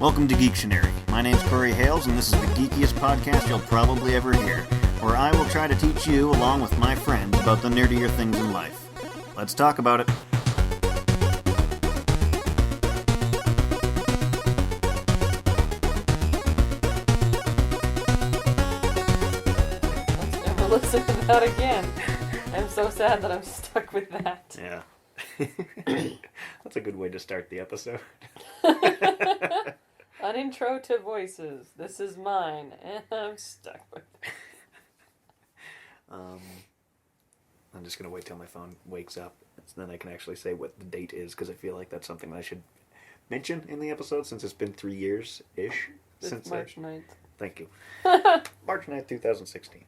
Welcome to Geektionary. My name's Corey Hales, and this is the geekiest podcast you'll probably ever hear, where I will try to teach you, along with my friends, about the nerdier things in life. Let's talk about it. Let's never listen to that again. I'm so sad that I'm stuck with that. Yeah. That's a good way to start the episode. An intro to voices. This is mine, and I'm stuck with it. I'm just going to wait till my phone wakes up, so then I can actually say what the date is, because I feel like that's something that I should mention in the episode, since it's been 3 years-ish since It's March 9th. Thank you. March 9th, 2016.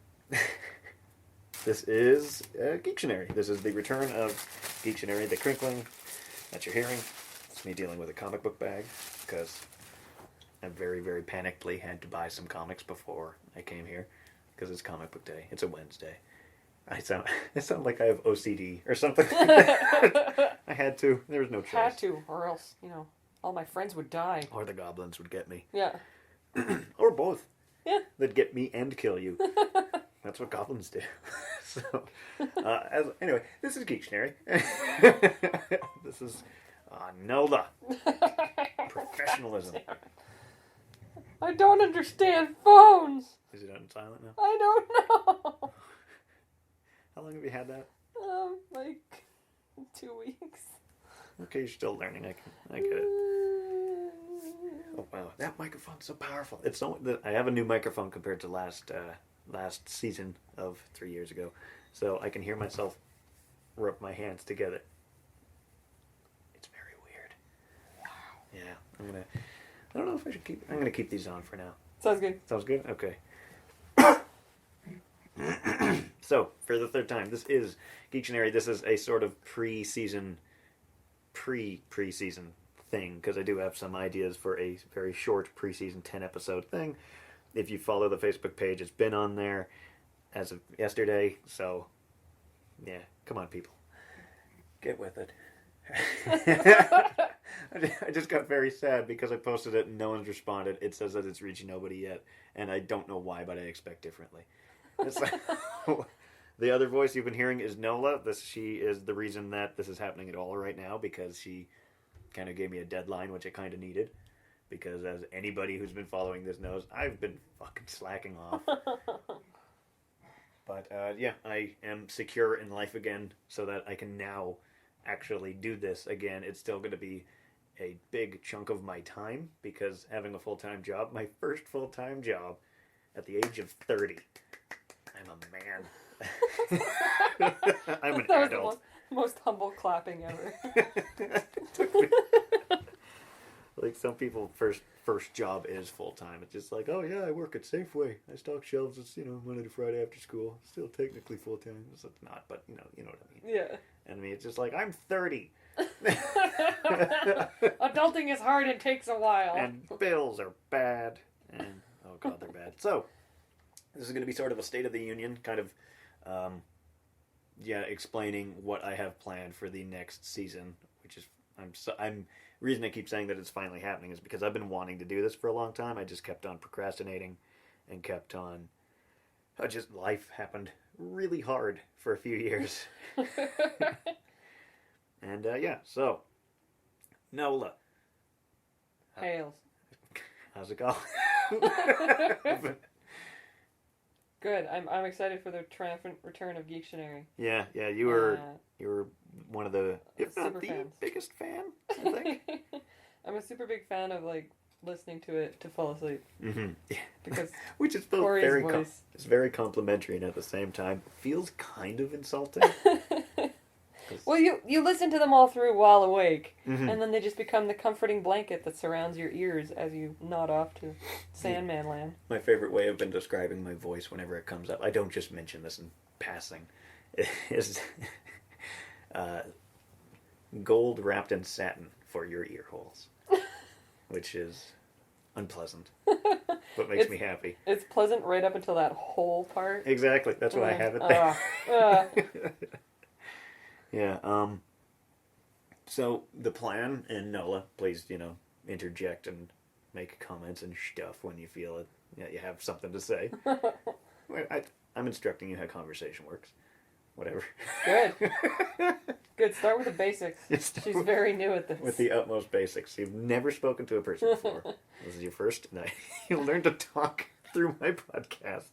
This is Geektionary. This is the return of Geektionary, the crinkling that you're hearing. It's me dealing with a comic book bag, because I very, very panickedly had to buy some comics before I came here, because it's comic book day. It's a Wednesday. I sound like I have OCD or something like that. I had to. There was no choice. Had to, or else, all my friends would die. Or the goblins would get me. Yeah. Or both. Yeah. They'd get me and kill you. That's what goblins do. So, anyway, this is Geektionary. This is Nola. Professionalism. I don't understand phones. Is it on silent now? I don't know. How long have you had that? Like 2 weeks. Okay, you're still learning. I get it. Oh wow, that microphone's so powerful. It's so I have a new microphone compared to last season of 3 years ago, so I can hear myself rub my hands together. It's very weird. Wow. Yeah, I don't know if I should keep. I'm gonna keep these on for now. Sounds good. Sounds good. Okay. So, for the third time, this is Geektionary. This is a sort of preseason thing, because I do have some ideas for a very short preseason 10-episode thing. If you follow the Facebook page, it's been on there as of yesterday, so, yeah, come on, people. Get with it. I just got very sad because I posted it and no one's responded. It says that it's reaching nobody yet, and I don't know why, but I expect differently. It's like, the other voice you've been hearing is Nola. She is the reason that this is happening at all right now, because she kind of gave me a deadline, which I kind of needed. Because as anybody who's been following this knows, I've been fucking slacking off. But yeah, I am secure in life again, so that I can now actually do this again. It's still going to be a big chunk of my time, because having a full-time job, my first full-time job at the age of 30, I'm a man. I'm an That adult. was the most humble clapping ever. Like, some people first job is full-time. It's just like, oh yeah, I work at Safeway. I stock shelves. It's, Monday to Friday after school. Still technically full-time. It's not, but you know what I mean. Yeah. And I mean, it's just like, I'm 30. Adulting is hard and takes a while. And bills are bad. And, oh god, they're bad. So, this is going to be sort of a State of the Union, kind of, explaining what I have planned for the next season, which is, the reason I keep saying that it's finally happening is because I've been wanting to do this for a long time. I just kept on procrastinating and kept on, life happened really hard for a few years. And, so, Nola. Hails. How's it going? Good. I'm excited for the triumphant return of Geektionary. Yeah, you were one of the, if not super the fans. biggest fan, I think. I'm a super big fan of listening to it to fall asleep. Mm-hmm. Yeah. Because Which is both Corey's very voice. it's very complimentary, and at the same time feels kind of insulting. Well, you listen to them all through while awake, Mm-hmm. and then they just become the comforting blanket that surrounds your ears as you nod off to Sandman Land. My favorite way I've been describing my voice whenever it comes up, I don't just mention this in passing, is gold wrapped in satin for your ear holes, which is unpleasant, but makes me happy. It's pleasant right up until that whole part. Exactly, that's why I have it there. Yeah, so the plan, and Nola, please, interject and make comments and stuff when you feel it. Yeah, you have something to say. I'm instructing you how conversation works. Whatever. Good. Good. Start with the basics. She's very new at this. With the utmost basics. You've never spoken to a person before. This is your first night. You'll learn to talk through my podcasts.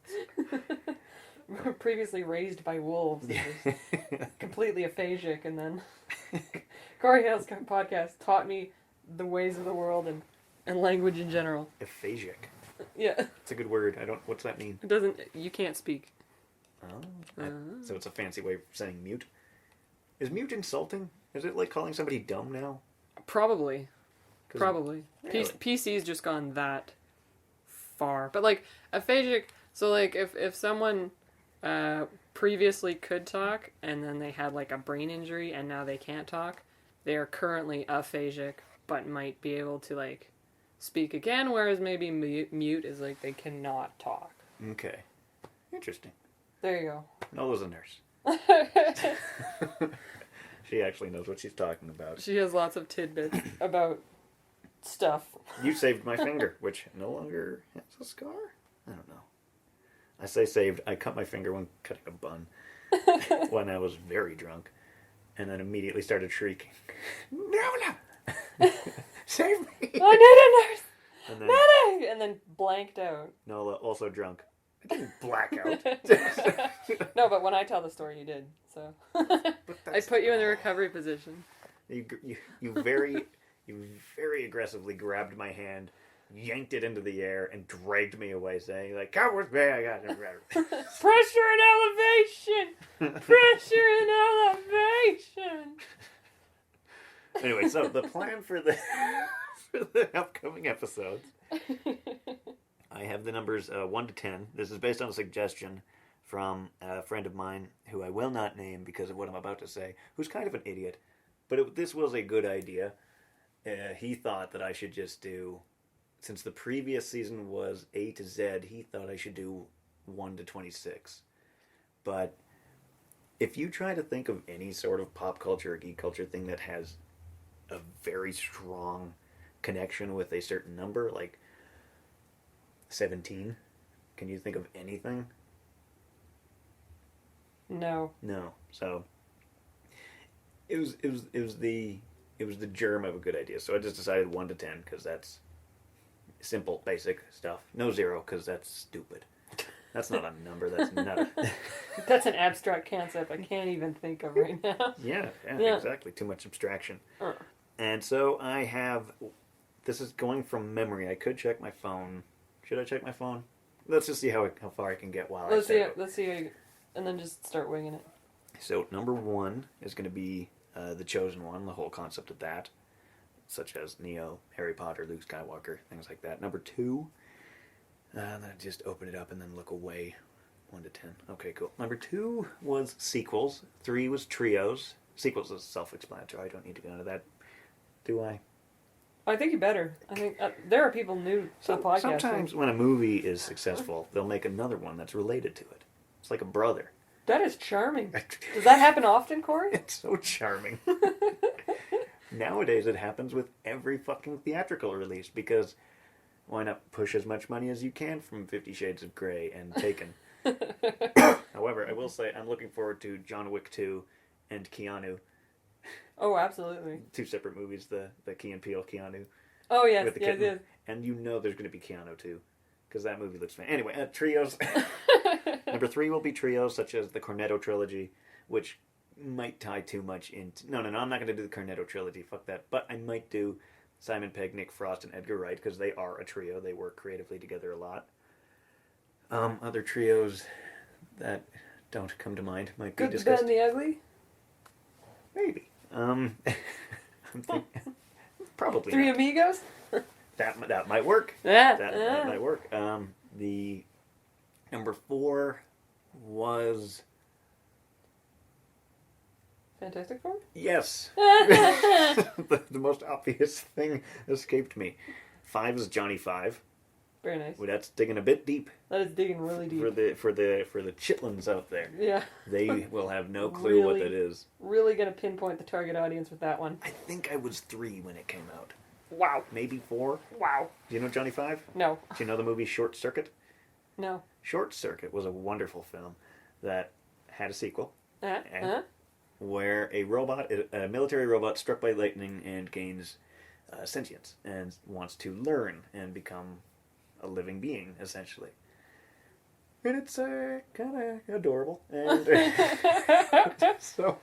Previously raised by wolves. Completely aphasic, and then Corey Hale's podcast taught me the ways of the world and language in general. Aphasic. Yeah. It's a good word. What's that mean? It doesn't. You can't speak. Oh. So it's a fancy way of saying mute. Is mute insulting? Is it like calling somebody dumb now? Probably. Really? PC's just gone that far. But like aphasic, so like if someone previously could talk and then they had like a brain injury and now they can't talk, they are currently aphasic but might be able to like speak again, whereas maybe mute is like they cannot talk. Okay. Interesting. There you go. Nola's a nurse. She actually knows what she's talking about. She has lots of tidbits about stuff. You saved my finger, which no longer has a scar? I don't know. I say saved. I cut my finger when cutting a bun when I was very drunk, and then immediately started shrieking, "Nola! Save me!" I need a nurse! And then, Medic! And then blanked out. Nola, also drunk. I didn't black out. No, but when I tell the story, you did. So I put you in the recovery position. You very aggressively grabbed my hand, yanked it into the air, and dragged me away, saying, like, "Come with me, I got it." Pressure and elevation! Pressure and elevation! Anyway, so the plan for the upcoming episodes, I have the numbers 1 to 10. This is based on a suggestion from a friend of mine who I will not name because of what I'm about to say, who's kind of an idiot. But this was a good idea. He thought that I should just do, since the previous season was A to Z, he thought I should do 1 to 26. But if you try to think of any sort of pop culture or geek culture thing that has a very strong connection with a certain number, like 17, can you think of anything? No. So it was the germ of a good idea. So I just decided 1 to 10 because that's simple, basic stuff. No 0 because that's stupid. That's not a number. That's not. That's an abstract concept I can't even think of right now. Yeah, exactly. Too much abstraction. And so I have. This is going from memory. I could check my phone. Should I check my phone? Let's just see how far I can get while Let's I say Let's see how you, and then just start winging it. So number 1 is going to be The Chosen One, the whole concept of that, such as Neo, Harry Potter, Luke Skywalker, things like that. Number 2, then I just open it up and then look away. 1 to 10. Okay, cool. Number 2 was sequels. 3 was trios. Sequels is self-explanatory. I don't need to go into that. Do I? I think you better. I think there are people new to the podcast. Sometimes when a movie is successful, they'll make another one that's related to it. It's like a brother. That is charming. Does that happen often, Corey? It's so charming. Nowadays it happens with every fucking theatrical release because why not push as much money as you can from 50 Shades of Grey and Taken? However, I will say I'm looking forward to John Wick 2 and Keanu. Oh, absolutely. 2 separate movies, the Key and Peele Keanu. Oh, yes, with the yes, kitten. yes. And you know there's going to be Keanu too, because that movie looks fantastic. Anyway, trios. Number 3 will be trios such as the Cornetto trilogy, which might tie too much into... No, I'm not going to do the Cornetto trilogy, fuck that. But I might do Simon Pegg, Nick Frost, and Edgar Wright, because they are a trio. They work creatively together a lot. Other trios that don't come to mind might be Good, discussed. Ben the Ugly? Maybe. Probably 3 not. Amigos? That might work. Yeah. That might work. The number 4 was... Fantastic Four? Yes. the most obvious thing escaped me. 5 is Johnny 5. Very nice. Well, that's digging a bit deep. That is digging really deep. For the chitlins out there. Yeah. They will have no clue what that is. Really gonna pinpoint the target audience with that one. I think I was 3 when it came out. Wow. maybe 4. Wow. Do you know Johnny Five? No. Do you know the movie Short Circuit? No. Short Circuit was a wonderful film that had a sequel where a military robot struck by lightning and gains sentience and wants to learn and become a living being, essentially. And it's kind of adorable. And so,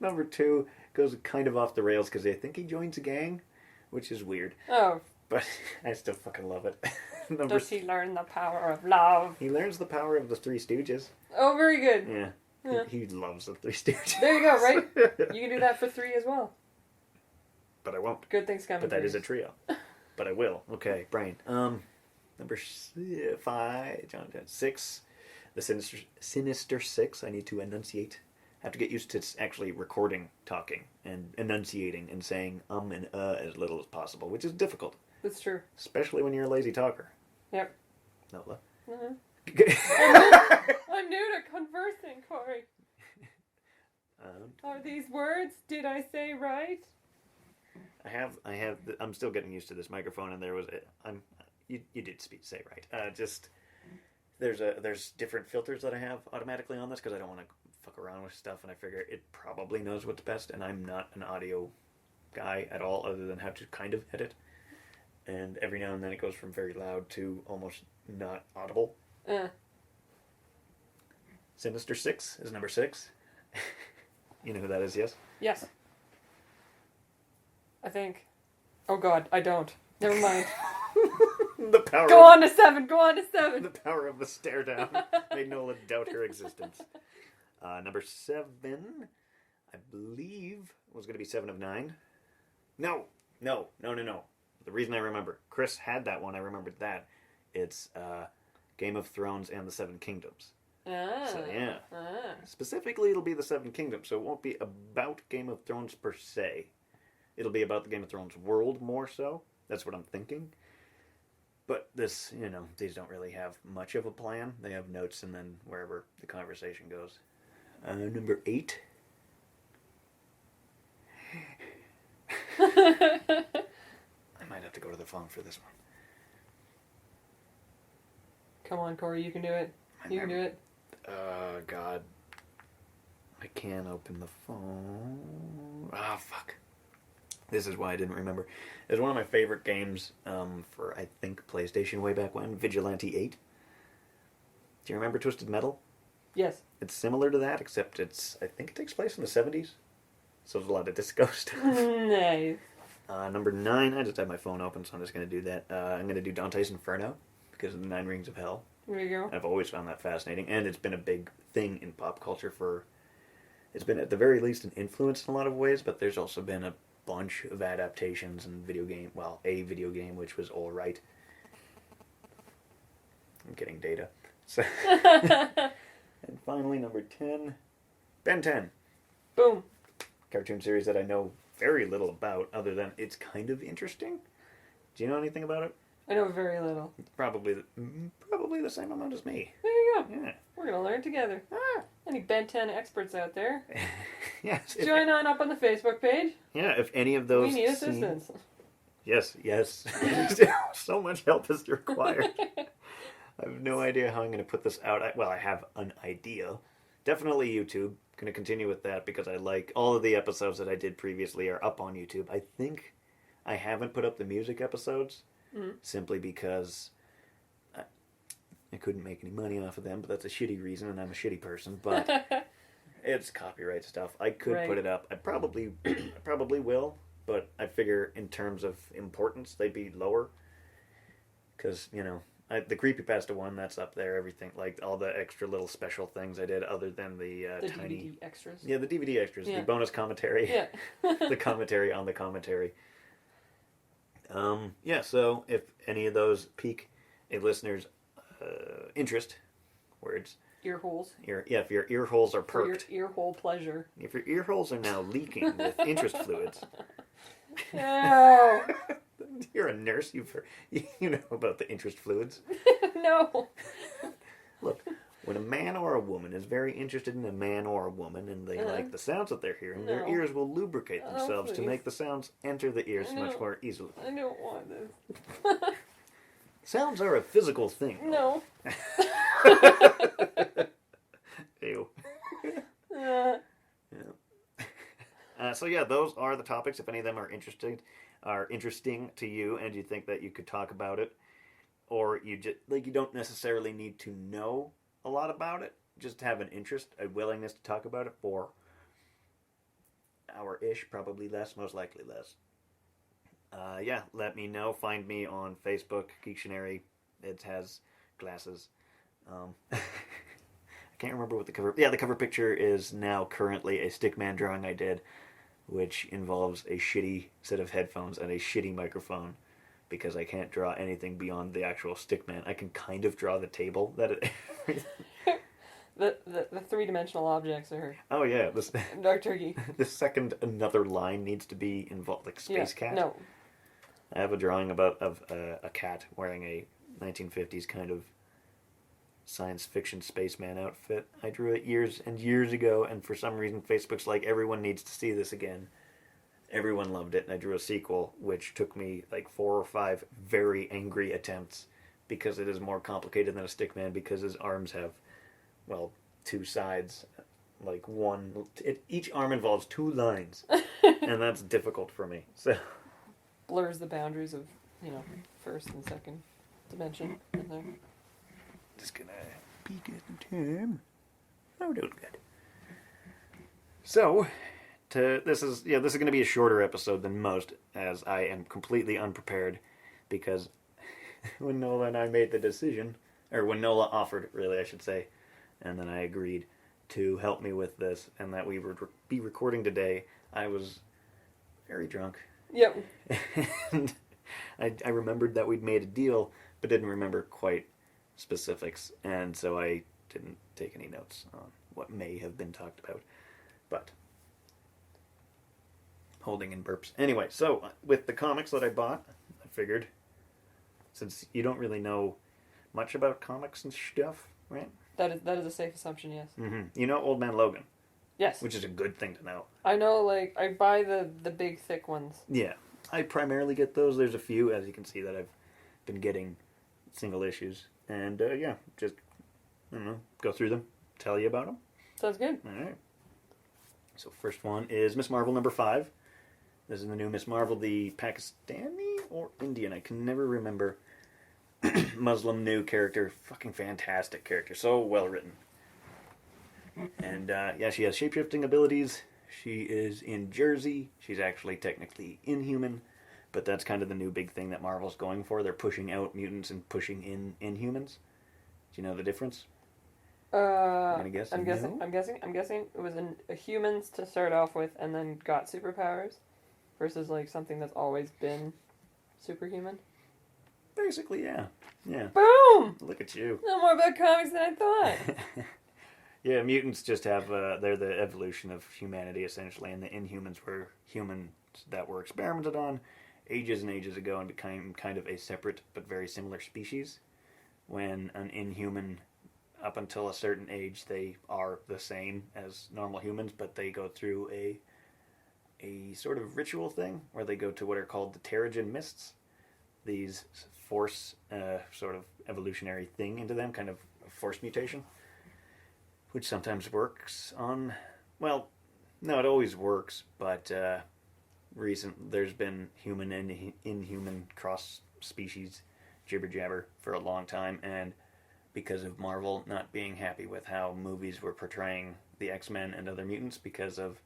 number 2 goes kind of off the rails because I think he joins a gang, which is weird. Oh. But I still fucking love it. Does he learn the power of love? He learns the power of the Three Stooges. Oh, very good. Yeah. Yeah. He loves the Three Stooges. There you go, right? You can do that for 3 as well. But I won't. Good things coming. But that is a trio. But I will. Okay, brain. Number 5, John 6, the Sinister Six. I need to enunciate. I have to get used to actually recording, talking, and enunciating and saying and as little as possible, which is difficult. That's true. Especially when you're a lazy talker. Yep. Nola. I'm new to conversing, Corey. Are these words? Did I say right? I'm still getting used to this microphone, and you did say right. Just there's different filters that I have automatically on this because I don't want to fuck around with stuff, and I figure it probably knows what's best, and I'm not an audio guy at all, other than how to kind of edit. And every now and then it goes from very loud to almost not audible. Sinister Six is number 6. You know who that is, yes? Yes. I think. Oh God, I don't. Never mind. The power. Go on to 7. Go on to 7. The power of the stare down made Nola doubt her existence. Number 7, I believe, was going to be 7 of 9. No. The reason I remember, Chris had that one. I remembered that. It's Game of Thrones and the Seven Kingdoms. So yeah. Specifically, it'll be the Seven Kingdoms, so it won't be about Game of Thrones per se. It'll be about the Game of Thrones world more so. That's what I'm thinking. But this, these don't really have much of a plan. They have notes and then wherever the conversation goes. Number 8. I might have to go to the phone for this one. Come on, Corey, you can do it. You can do it. God. I can't open the phone. Fuck. This is why I didn't remember. It's one of my favorite games for, I think, PlayStation way back when, Vigilante 8. Do you remember Twisted Metal? Yes. It's similar to that, except I think it takes place in the 70s. So there's a lot of disco stuff. Nice. Number 9, I just have my phone open, so I'm just going to do that. I'm going to do Dante's Inferno, because of the 9 Rings of Hell. There you go. I've always found that fascinating, and it's been a big thing in pop culture it's been at the very least an influence in a lot of ways, but there's also been a bunch of adaptations and a video game which was alright. I'm getting data. So and finally, number 10, Ben 10. Boom. Cartoon series that I know very little about, other than it's kind of interesting. Do you know anything about it? I know very little. Probably the same amount as me. There you go. Yeah. We're going to learn together. Any Ben 10 experts out there? Yes. Join on up on the Facebook page. Yeah, if any of those... We need assistance. Yes. So much help is required. I have no idea how I'm going to put this out. I have an idea. Definitely YouTube. Going to continue with that because I like all of the episodes that I did previously are up on YouTube. I think I haven't put up the music episodes simply because I couldn't make any money off of them, but that's a shitty reason and I'm a shitty person. But it's copyright stuff. I could put it up. I probably will, but I figure in terms of importance they'd be lower because, the creepypasta one, that's up there, everything, like all the extra little special things I did other than the tiny... DVD extras. Yeah, the DVD extras, the bonus commentary, the commentary on the commentary. So if any of those pique a listener's interest, words... Ear holes. If your ear holes are perked. For your ear hole pleasure. If your ear holes are now leaking with interest fluids... No! You're a nurse. You know about the interest fluids. No. Look, When a man or a woman is very interested in a man or a woman and they like the sounds that they're hearing, their No. ears will lubricate themselves to please. make the sounds enter the ears No. much more easily. I don't want this. Sounds are a physical thing. No. Ew. Uh, So yeah, those are the topics. If any of them are interesting to you, and you think that you could talk about it, or you just you don't necessarily need to know a lot about it, just have an interest, a willingness to talk about it for hour-ish, probably less, most likely less. Yeah, let me know. Find me on Facebook, Geektionary. It has glasses. I can't remember what the cover... Yeah, the cover picture is now currently a Stickman drawing I did, which involves a shitty set of headphones and a shitty microphone, because I can't draw anything beyond the actual Stickman. I can kind of draw the table that it... the three-dimensional objects are... Oh, yeah. Dark Turkey. The second another line needs to be involved, like Space Cat. No. I have a drawing of a cat wearing a 1950s kind of science fiction spaceman outfit. I drew it years and years ago, and for some reason Facebook's like, everyone needs to see this again. Everyone loved it, and I drew a sequel, which took me like 4 or 5 very angry attempts, because it is more complicated than a Stickman, because his arms have, well, 2 sides. Like each arm involves 2 lines, and that's difficult for me. So blurs the boundaries of, first and second dimension in there. Just gonna peek at the term. Oh, doing good. So, this is going to be a shorter episode than most, as I am completely unprepared, because when Nola and I made the decision, or when Nola offered, really, I should say, and then I agreed to help me with this, and that we would be recording today, I was very drunk. Yep. And I remembered that we'd made a deal, but didn't remember quite specifics, and so I didn't take any notes on what may have been talked about. But holding in burps. Anyway, so with the comics that I bought, I figured, since you don't really know much about comics and stuff, right? That is a safe assumption, yes. Mm-hmm. You know Old Man Logan. Yes. Which is a good thing to know. I know, I buy the big, thick ones. Yeah. I primarily get those. There's a few, as you can see, that I've been getting single issues. And, just, I don't know, go through them, tell you about them. Sounds good. All right. So first one is Miss Marvel number 5. This is the new Miss Marvel, the Pakistani or Indian, I can never remember, Muslim new character. Fucking fantastic character. So well written. And, she has shape-shifting abilities. She is in Jersey. She's actually technically inhuman, but that's kind of the new big thing that Marvel's going for. They're pushing out mutants and pushing in inhumans. Do you know the difference? I'm guess guessing it was a humans to start off with, and then got superpowers, versus something that's always been superhuman. Basically, yeah. Boom! Look at you. No more about comics than I thought. Yeah, mutants just have, they're the evolution of humanity, essentially, and the Inhumans were humans that were experimented on ages and ages ago and became kind of a separate but very similar species. When an Inhuman, up until a certain age, they are the same as normal humans, but they go through a sort of ritual thing, where they go to what are called the Terrigen Mists. These force sort of evolutionary thing into them, kind of a force mutation, which sometimes works on, well, no, it always works, but there's been human and inhuman cross-species jibber-jabber for a long time, and because of Marvel not being happy with how movies were portraying the X-Men and other mutants because of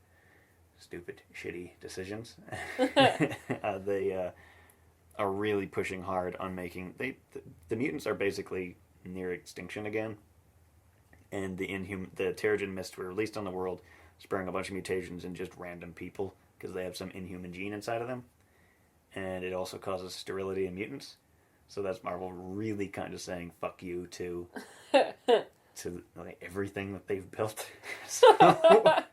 stupid, shitty decisions, they are really pushing hard on making... The mutants are basically near extinction again, and the Terrigen Mist were released on the world, spurring a bunch of mutations in just random people, because they have some inhuman gene inside of them, and it also causes sterility in mutants. So that's Marvel really kind of saying fuck you to everything that they've built. So, yeah.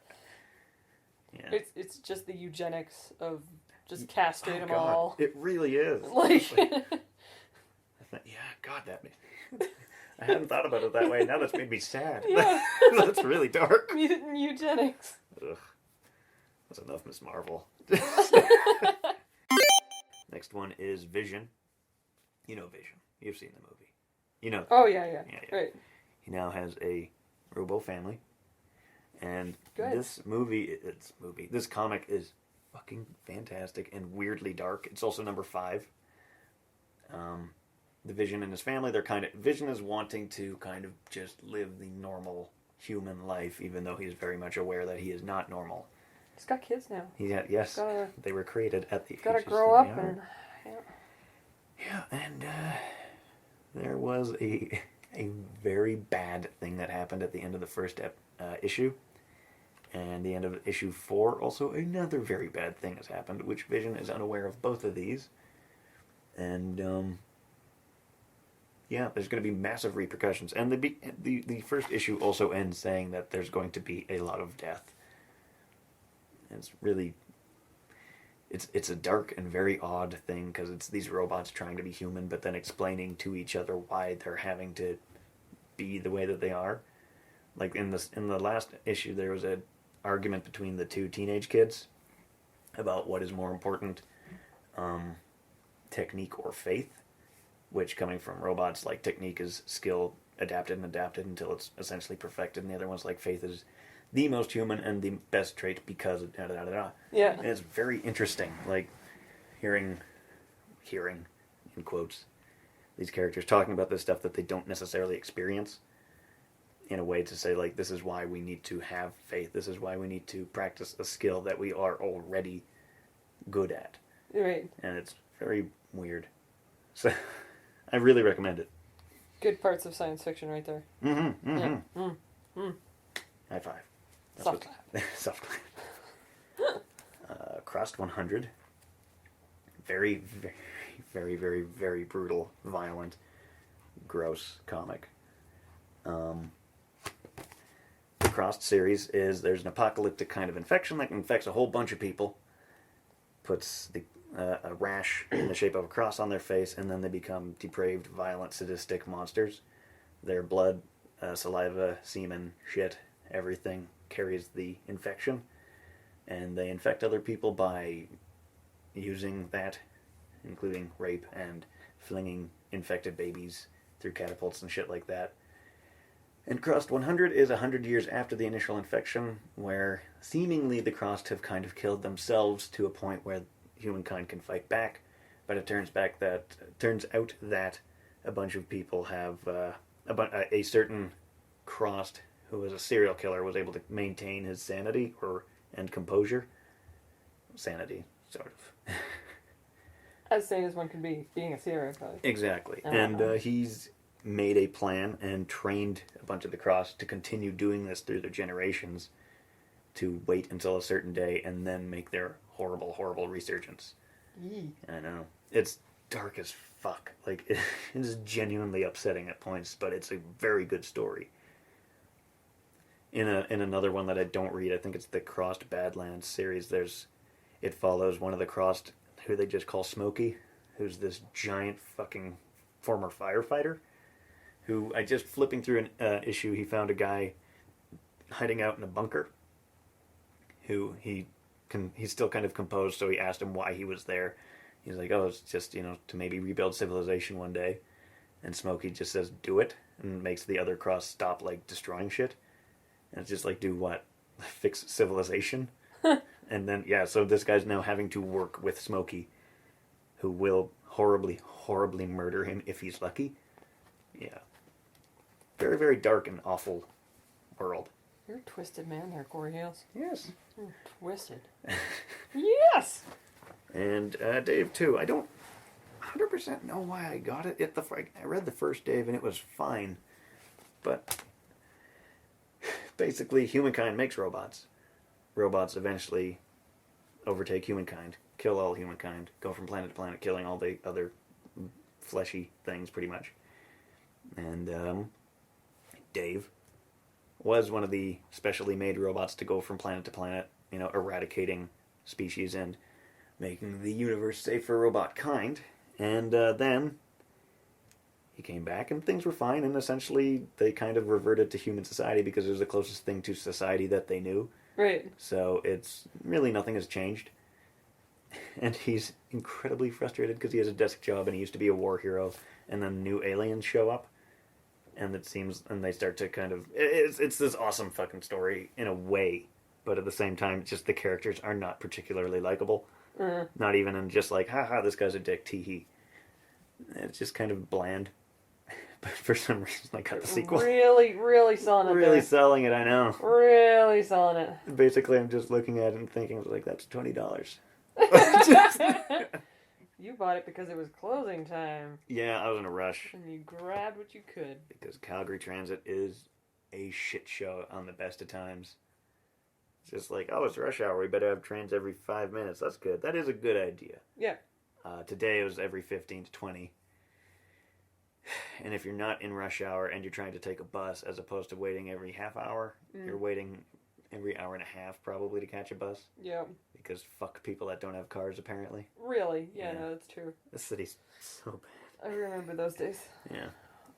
It's just the eugenics of just castrate them all. It really is. God, that made... I hadn't thought about it that way. Now that's made me sad. Yeah. That's really dark. Mutant eugenics. Ugh. That's enough, Miss Marvel. Next one is Vision. You know Vision. You've seen the movie. You know. Oh, yeah. Right. He now has a robo family. And Good. this this comic is fucking fantastic and weirdly dark. It's also number 5. The Vision and his family, Vision is wanting to kind of just live the normal human life, even though he's very much aware that he is not normal. He's got kids now. Yes, they were created at the gotta grow up and... Yeah, and there was a very bad thing that happened at the end of the first issue. And the end of issue 4, also another very bad thing has happened, which Vision is unaware of both of these. And, yeah, there's going to be massive repercussions. And the first issue also ends saying that there's going to be a lot of death. It's really... It's a dark and very odd thing, because it's these robots trying to be human, but then explaining to each other why they're having to be the way that they are. Like in the last issue, there was an argument between the 2 teenage kids about what is more important, technique or faith. Which, coming from robots, like technique is skill adapted and adapted until it's essentially perfected, and the other one's like faith is the most human and the best trait because of da-da-da-da-da. Yeah. And it's very interesting, like, hearing, in quotes, these characters talking about this stuff that they don't necessarily experience, in a way to say, like, this is why we need to have faith, this is why we need to practice a skill that we are already good at. Right. And it's very weird. So, I really recommend it. Good parts of science fiction right there. Mm-hmm, mm-hmm. Yeah. High five. Soft clap. Soft clap. Crossed 100. Very, very, very, very, very brutal, violent, gross comic. The Crossed series is, there's an apocalyptic kind of infection that infects a whole bunch of people, puts a rash in the shape of a cross on their face, and then they become depraved, violent, sadistic monsters. Their blood, saliva, semen, shit, everything carries the infection, and they infect other people by using that, including rape and flinging infected babies through catapults and shit like that. And Crossed 100 is 100 years after the initial infection, where seemingly the Crossed have kind of killed themselves to a point where humankind can fight back, but it turns out that a bunch of people have a certain Crossed who was a serial killer was able to maintain his sanity and composure. Sanity, sort of. As sane as one can be, being a serial killer. Exactly. And he's made a plan and trained a bunch of the Crossed to continue doing this through their generations, to wait until a certain day and then make their horrible, horrible resurgence. Yee. I know. It's dark as fuck. Like, it is genuinely upsetting at points, but it's a very good story. In another one that I don't read, I think it's the Crossed Badlands series, it follows one of the Crossed, who they just call Smokey, who's this giant fucking former firefighter, who, I just flipping through an issue, he found a guy hiding out in a bunker, who he's still kind of composed, so he asked him why he was there. He's like, oh, it's just, to maybe rebuild civilization one day. And Smokey just says, do it, and makes the other Cross stop, like, destroying shit. And it's just like, do what? Fix civilization? And then, yeah, so this guy's now having to work with Smokey, who will horribly, horribly murder him if he's lucky. Yeah. Very, very dark and awful world. You're a twisted man there, Corey Hales. Yes. You're twisted. Yes! And Dave, too. I don't 100% know why I got it. I read the first Dave, and it was fine. But basically, humankind makes robots. Robots eventually overtake humankind, kill all humankind, go from planet to planet, killing all the other fleshy things, pretty much. And Dave was one of the specially made robots to go from planet to planet, eradicating species and making the universe safe for robot kind. And then he came back and things were fine, and essentially they kind of reverted to human society because it was the closest thing to society that they knew. Right. So it's really nothing has changed. And he's incredibly frustrated because he has a desk job and he used to be a war hero, and then new aliens show up, and it seems, and they start to kind of, it's this awesome fucking story in a way, but at the same time, just the characters are not particularly likable. Not even in just like, haha, this guy's a dick, tee-hee. It's just kind of bland. But for some reason, I got the sequel. Really selling it. Really selling it, I know. Really selling it. Basically, I'm just looking at it and thinking, like, that's $20. You bought it because it was closing time. Yeah, I was in a rush. And you grabbed what you could. Because Calgary Transit is a shit show on the best of times. It's just like, oh, it's rush hour. We better have trains every 5 minutes. That's good. That is a good idea. Yeah. Today it was every 15 to 20. And if you're not in rush hour and you're trying to take a bus as opposed to waiting every half hour, you're waiting every hour and a half probably to catch a bus. Yeah. Because fuck people that don't have cars, apparently. Really? Yeah, no, that's true. This city's so bad. I remember those days. Yeah.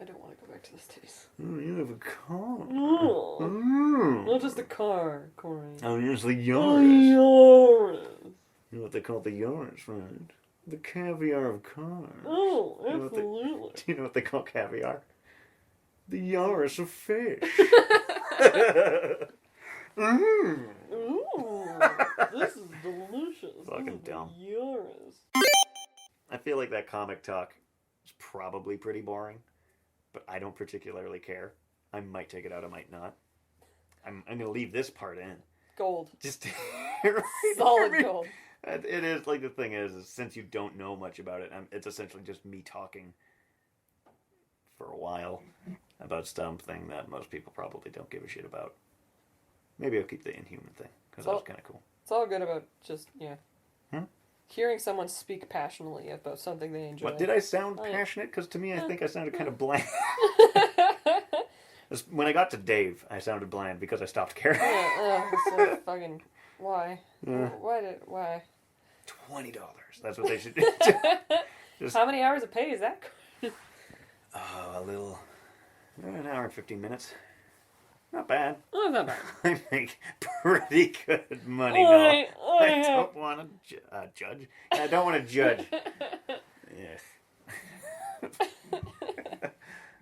I don't want to go back to those days. Oh, you have a car. No. Not just a car, Corey. Oh, here's the Yours. Yaris. You know what they call the Yaris, right? The caviar of cars. Oh, You know absolutely. Do you know what they call caviar? The Yaris of fish. Ooh, this is delicious. Fucking dumb. Yours. I feel like that comic talk is probably pretty boring, but I don't particularly care. I might take it out, I might not. I'm going to leave this part in. Gold. Just Solid gold. It is, like, the thing is since you don't know much about it, it's essentially just me talking for a while about something that most people probably don't give a shit about. Maybe I'll keep the Inhuman thing, because that was kind of cool. It's all good about just, hearing someone speak passionately about something they enjoy. But did I sound passionate? Because to me, I think I sounded kind of bland. When I got to Dave, I sounded bland because I stopped caring. So fucking... Why? Yeah. Why? $20. That's what they should do. Just, how many hours of pay is that? a little... An hour and 15 minutes. Not bad. Oh, not bad. I make pretty good money now. I don't want to judge. I don't want to judge.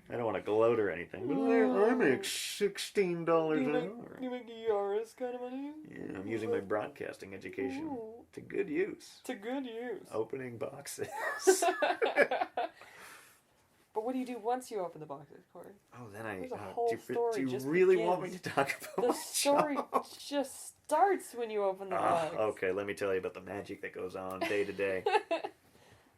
I don't want to gloat or anything. But I make $16 an hour. You make Yaris kind of money? Yeah, I'm using my broadcasting education to good use. To good use. Opening boxes. But what do you do once you open the boxes, Corey? Oh, then I... There's a whole story do you just really begins. want me to talk about The story just starts when you open the box. Okay, let me tell you about the magic that goes on day to day.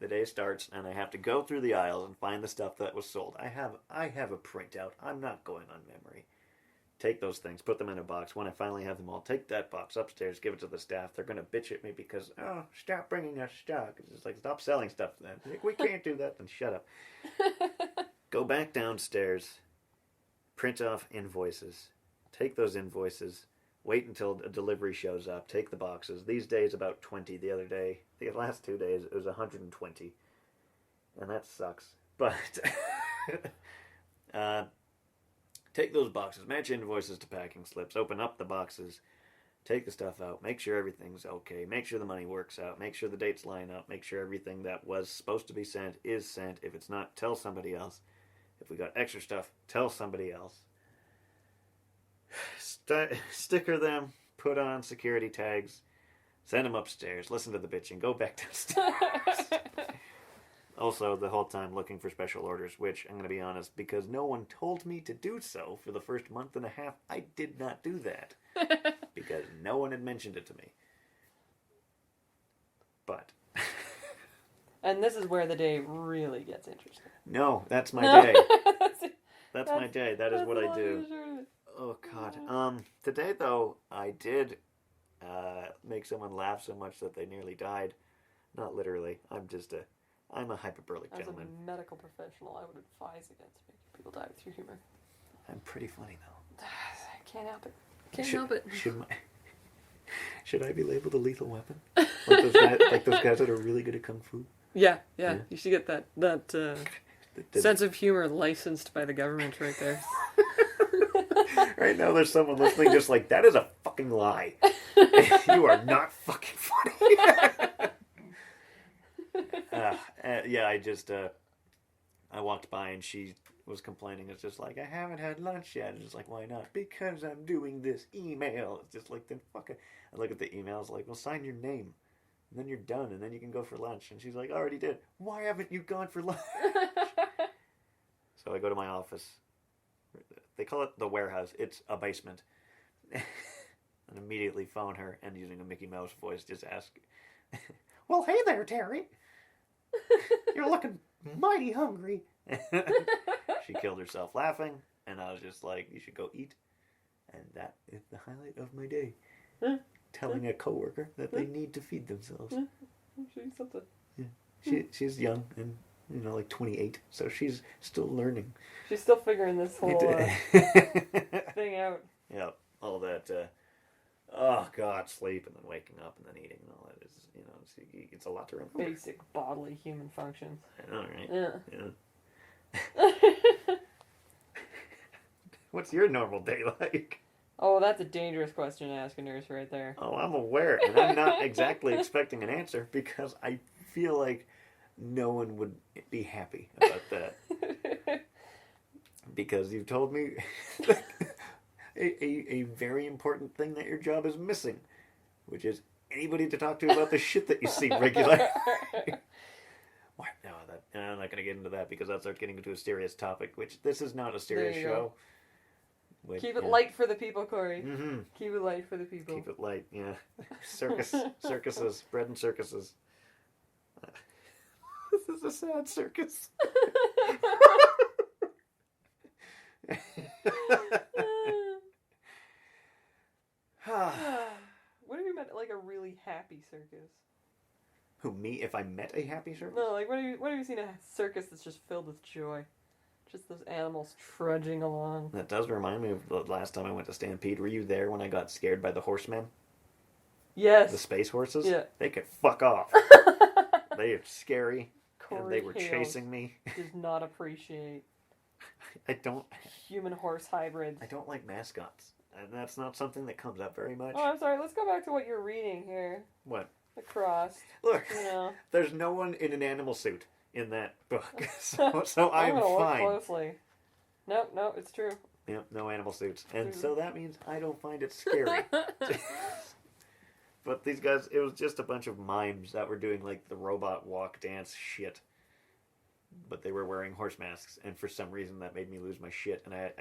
The day starts, and I have to go through the aisles and find the stuff that was sold. I have a printout. I'm not going on memory. Take those things, put them in a box. When I finally have them all, take that box upstairs, give it to the staff. They're going to bitch at me because, stop bringing us stock. It's just like, stop selling stuff then. Like, we can't do that, then shut up. Go back downstairs, print off invoices. Take those invoices. Wait until a delivery shows up. Take the boxes. These days, about 20. The last 2 days, it was 120. And that sucks. But, take those boxes. Match invoices to packing slips. Open up the boxes. Take the stuff out. Make sure everything's okay. Make sure the money works out. Make sure the dates line up. Make sure everything that was supposed to be sent is sent. If it's not, tell somebody else. If we got extra stuff, tell somebody else. Sticker them, put on security tags, send them upstairs, listen to the bitching, go back downstairs. Also, the whole time looking for special orders, which, I'm going to be honest, because no one told me to do so for the first month and a half, I did not do that. Because no one had mentioned it to me. But... And this is where the day really gets interesting. No, that's my day. That's my day. That is what I do. Oh, God. Today, though, I did make someone laugh so much that they nearly died. Not literally. I'm a hyperbolic gentleman. As a medical professional, I would advise against making people die with your humor. I'm pretty funny, though. I can't help it. Can't help it. Should I be labeled a lethal weapon? Like those guys that are really good at kung fu? Yeah. You should get that. The Sense of humor licensed by the government right there. Right now there's someone listening just like, that is a fucking lie. You are not fucking funny. Yeah, I walked by and she was complaining. It's just like, I haven't had lunch yet. It's just like, why not? Because I'm doing this email. It's just like, then fuck it. I look at the emails like, well, sign your name. And then you're done, and then you can go for lunch. And she's like, I already did. Why haven't you gone for lunch? So I go to my office. They call it the warehouse. It's a basement. And immediately phone her and using a Mickey Mouse voice just ask, well, hey there, Terry. You're looking mighty hungry. She killed herself laughing, and I was just like, you should go eat. And that is the highlight of my day. Telling a coworker that they need to feed themselves. Something. Yeah. She's young and, like 28, so she's still learning. She's still figuring this whole thing out. Yeah, all that, oh God, sleep and then waking up and then eating and all that is, it's a lot to remember. Basic bodily human functions. I know, right? Yeah. What's your normal day like? Oh, that's a dangerous question to ask a nurse right there. Oh, I'm aware, and I'm not exactly expecting an answer because I feel like no one would be happy about that. Because you've told me a very important thing that your job is missing, which is anybody to talk to about the shit that you see regularly. What? No, I'm not going to get into that because that starts getting into a serious topic, which this is not a serious show. Keep it light for the people, Corey. Mm-hmm. Keep it light for the people. Keep it light, yeah. Circuses, bread and circuses. This is a sad circus. What if you met like a really happy circus? Who, me? If I met a happy circus? No, like what have you seen a circus that's just filled with joy? Just those animals trudging along. That does remind me of the last time I went to Stampede. Were you there when I got scared by the horsemen? Yes. The space horses? Yeah. They could fuck off. They are scary. Corey and they were Hales chasing me. does not appreciate human horse hybrids. I don't like mascots. And that's not something that comes up very much. Oh, I'm sorry. Let's go back to what you're reading here. What? The cross. Look, there's no one in an animal suit in that book. So I'm gonna fine. Look closely. No, it's true. Yep, no animal suits. And so that means I don't find it scary. But these guys, it was just a bunch of mimes that were doing like the robot walk dance shit. But they were wearing horse masks, and for some reason that made me lose my shit. And I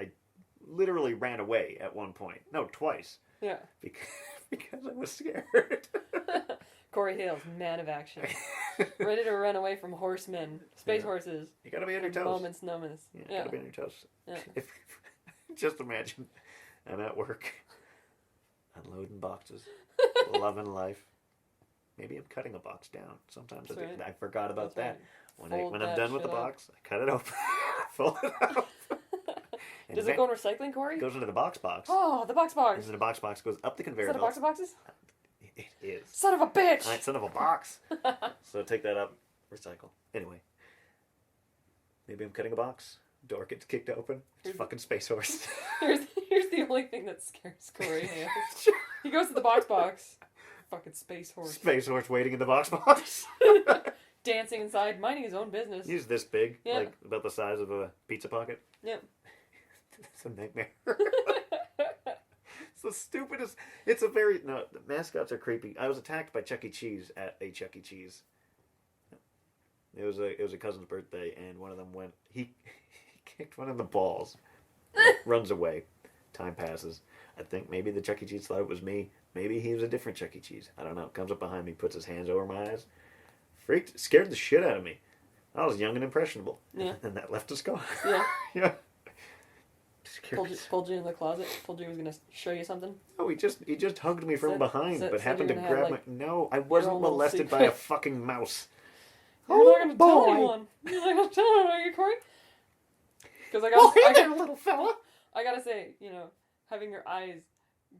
literally ran away at one point. No, twice. Yeah. Because I was scared. Corey Hales, man of action. Ready to run away from horsemen. Space horses. You gotta be on your toes. Moment's numbness. Yeah, you gotta be on your toes. Yeah. Just imagine, I'm at work, unloading boxes, loving life. Maybe I'm cutting a box down. Sometimes I forgot about that. Right. When I'm done with the box, I cut it open, fold it up. Does it go in recycling, Corey? It goes into the box. Oh, the box. Goes into the box, goes up the conveyor belt. Is that a box of boxes? It is. Son of a bitch! Son of a box. So take that up, recycle. Anyway. Maybe I'm cutting a box. Door gets kicked open. It's a fucking space horse. Here's the only thing that scares Corey Hales. He goes to the box. Fucking space horse. Space horse waiting in the box. Dancing inside, minding his own business. He's this big, like about the size of a pizza pocket. Yep. It's a nightmare. It's the stupidest. It's a very the mascots are creepy. I was attacked by Chuck E. Cheese at a Chuck E. Cheese. It was a cousin's birthday, and one of them went. He kicked one of the balls. Runs away. Time passes. I think maybe the Chuck E. Cheese thought it was me. Maybe he was a different Chuck E. Cheese. I don't know. Comes up behind me, puts his hands over my eyes. Scared the shit out of me. I was young and impressionable. Yeah. And that left a scar. Yeah. Yeah. Pulled you in the closet. Told you he was gonna show you something. No, he just hugged me from behind, but happened to grab have, my. No, I wasn't molested by a fucking mouse. You're not gonna tell anyone. You're not gonna tell anyone, are you, Corey? Because I got little fella. I gotta say, having your eyes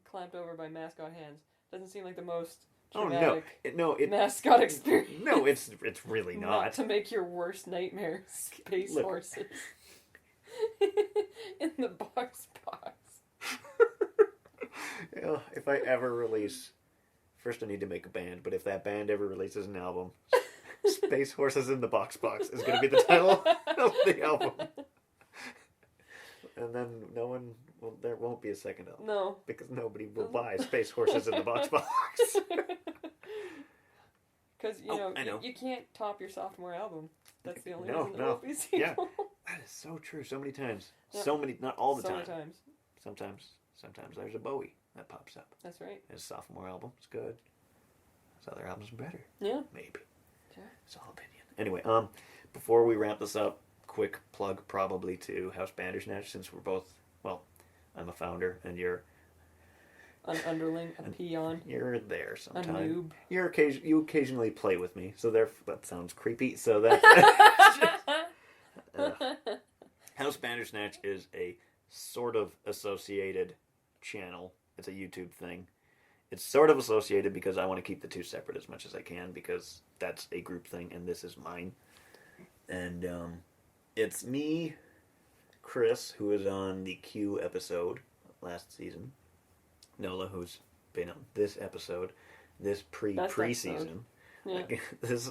clamped over by mascot hands doesn't seem like the most traumatic it mascot experience. no, it's really Not to make your worst nightmare space Look. horses in the box. If I ever release, first I need to make a band, but if that band ever releases an album, Space Horses in the Box is going to be the title of the album. And then there won't be a second album. No. Because nobody will buy Space Horses in the Box. Because, I know. you can't top your sophomore album. That's the only No, reason there won't be a sequel. Yeah. That is so true. So many times. Yep. So many, not all the So time. many times. Sometimes there's a Bowie that pops up. That's right. His sophomore album is good. His other albums are better. Yeah. Maybe. Sure. It's all opinion. Anyway, before we wrap this up, quick plug probably to House Bandersnatch, since we're both, well, I'm a founder and you're An underling, a peon, you're there a sometime. noob. You occasionally play with me, so that sounds creepy. So that House Bandersnatch is a sort of associated channel. It's a YouTube thing. It's sort of associated because I want to keep the two separate as much as I can, because that's a group thing and this is mine. And it's me, Chris, who was on the Q episode last season, Nola, who's been on this episode, this preseason. Yeah.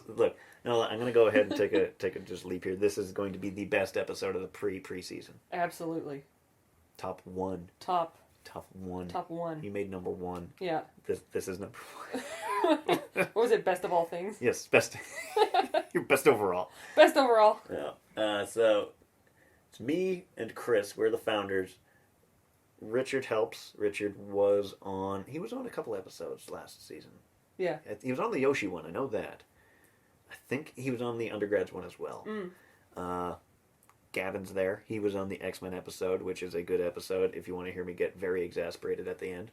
Look, Nola, I'm going to go ahead and take a just leap here. This is going to be the best episode of the preseason. Absolutely. Top one. Top one. Top one. You made number one. Yeah. This is number one. What was it? Best of all things? Yes, best. You're best overall. Best overall. Yeah. So it's me and Chris. We're the founders. Richard helps. Richard was on. He was on a couple episodes last season. Yeah. He was on the Yoshi one. I know that. I think he was on the undergrads one as well. Gavin's there. He was on the X-Men episode, which is a good episode if you want to hear me get very exasperated at the end.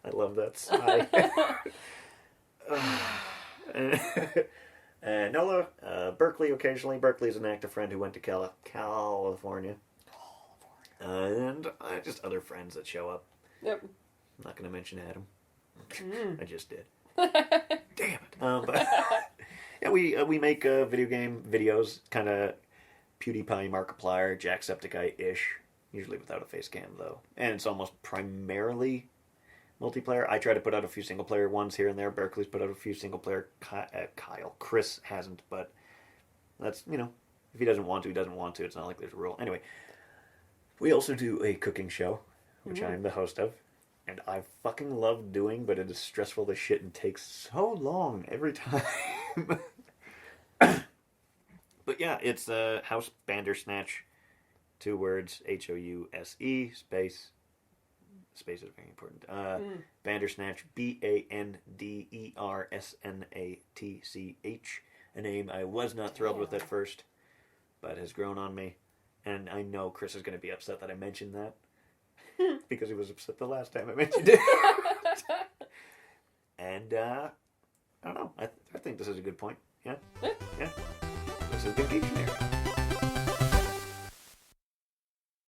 I love that sigh. And Nola, Berkeley occasionally. Berkeley's an active friend who went to California. And just other friends that show up. Yep. I'm not going to mention Adam. I just did. Damn it. But yeah, we make video game videos, kind of PewDiePie, Markiplier, Jacksepticeye-ish. Usually without a face cam, though. And it's almost primarily multiplayer. I try to put out a few single-player ones here and there. Berkeley's put out a few single-player. Chris hasn't, but that's, if he doesn't want to, he doesn't want to. It's not like there's a rule. Anyway, we also do a cooking show, which I'm the host of. And I fucking love doing, but it is stressful as shit and takes so long every time. But yeah, it's House Bandersnatch, 2 words, House, space. Space is very important. Bandersnatch, Bandersnatch, a name I was not thrilled with at first, but has grown on me. And I know Chris is going to be upset that I mentioned that. Because he was upset the last time I mentioned it. And, I don't know. I think this is a good point. Yeah? Yeah. This has been Geektionary.